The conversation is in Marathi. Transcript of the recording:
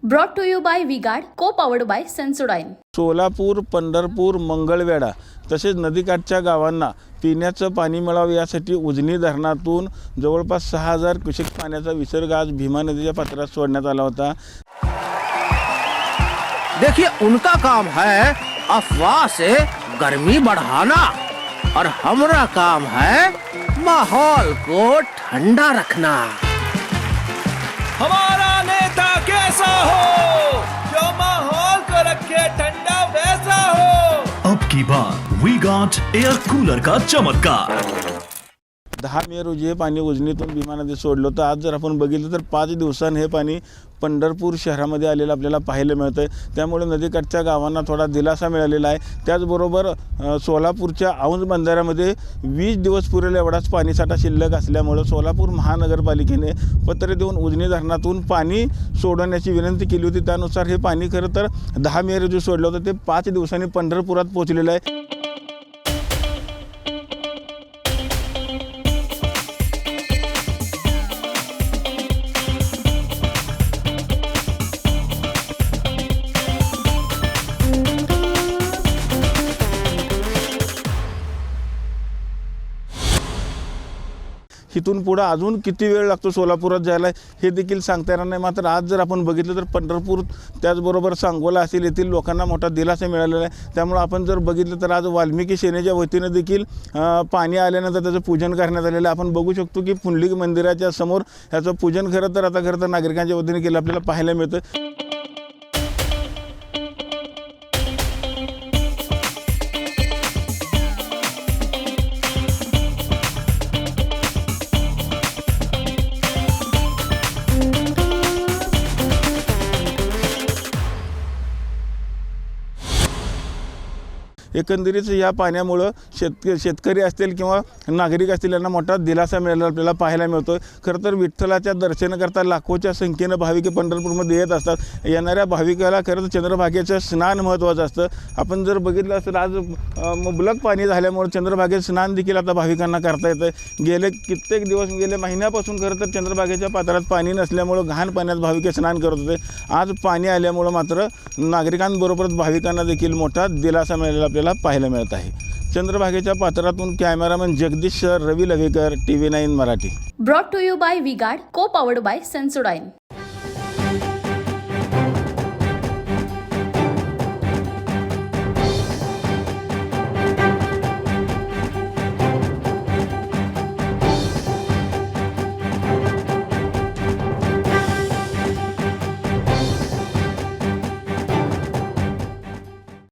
Brought to you by V-Guard, co-powered by Sensodyne. Solapur, Pandharpur, Mangalvedha तसेच नदीकाठच्या गावांना पिण्याचं पाणी मिळावं यासाठी उजनी धरणातून जवळपास 6000 क्युसेक पाण्याचा विसर्ग आज भीमा नदीच्या पात्रात सोडण्यात आला होता। देखिए, उनका काम है अफवाह से गर्मी बढ़ाना और हमारा काम है माहौल को ठंडा रखना। हमारा नेता कैसा हो जो माहौल को रखे ठंडा वैसा हो। अब की बार वी गॉट एयर कूलर का चमत्कार। 10 मे रोजी हे पाणी उजनीतून भीमा नदीत सोडलं होतं। आज जर आपण बघितलं तर 5 दिवसांनी हे पाणी पंढरपूर शहरामध्ये आलेलं आपल्याला पाहायला मिळतंय। त्यामुळे नदीकाठच्या गावांना थोडा दिलासा मिळालेला आहे। त्याचबरोबर सोलापूरच्या औंध बंधाऱ्यामध्ये 20 दिवस पुरेल एवढाच पाणीसाठा शिल्लक असल्यामुळे सोलापूर महानगरपालिकेने पत्र देऊन उजनी धरणातून पाणी सोडण्याची विनंती केली होती। त्यानुसार हे पाणी खरं तर 10 मे रोजी सोडलं होतं, ते 5 दिवसांनी पंढरपुरात पोहोचलेलं आहे। इथून पुढे अजून किती वेळ लागतो सोलापुरात जायला हे देखील सांगता येणार नाही। मात्र आज जर आपण बघितलं तर पंढरपूर त्याचबरोबर सांगोला असेल येथील लोकांना मोठा दिलासा मिळालेला आहे। त्यामुळे आपण जर बघितलं तर आज वाल्मिकी सेनेच्या वतीने देखील पाणी आल्यानंतर त्याचं पूजन करण्यात आलेलं आहे। आपण बघू शकतो की पुंडलिक मंदिराच्या समोर ह्याचं पूजन खरं तर नागरिकांच्या वतीने केलं आपल्याला पाहायला मिळतं। एकंदरीत या पाण्यामुळे शेतकरी असतील किंवा नागरिक असतील यांना मोठा दिलासा मिळाला आपल्याला पाहायला मिळतो। खरं तर विठ्ठलाच्या दर्शनाकरता लाखोच्या संख्येने भाविक पंढरपूरमध्ये येत असतात। येणाऱ्या भाविकाला खरं तर चंद्रभागेचं स्नान महत्त्वाचं असतं। आपण जर बघितलं असेल आज मुबलक पाणी झाल्यामुळे चंद्रभागेत स्नान देखील आता भाविकांना करता येतं। गेले कित्येक दिवस गेले महिन्यापासून खरं तर चंद्रभागेच्या पात्रात पाणी नसल्यामुळे घाण पाण्यात भाविक स्नान करत होते। आज पाणी आल्यामुळे मात्र नागरिकांबरोबरच भाविकांना देखील मोठा दिलासा मिळालेला आपल्याला पाहायला मिळत आहे। चंद्रभागेच्या पात्रातून cameraman Jagdish sir, Ravi Lavekar, TV9 Marathi. Brought to you by V-Guard, co-powered by Sensodyne.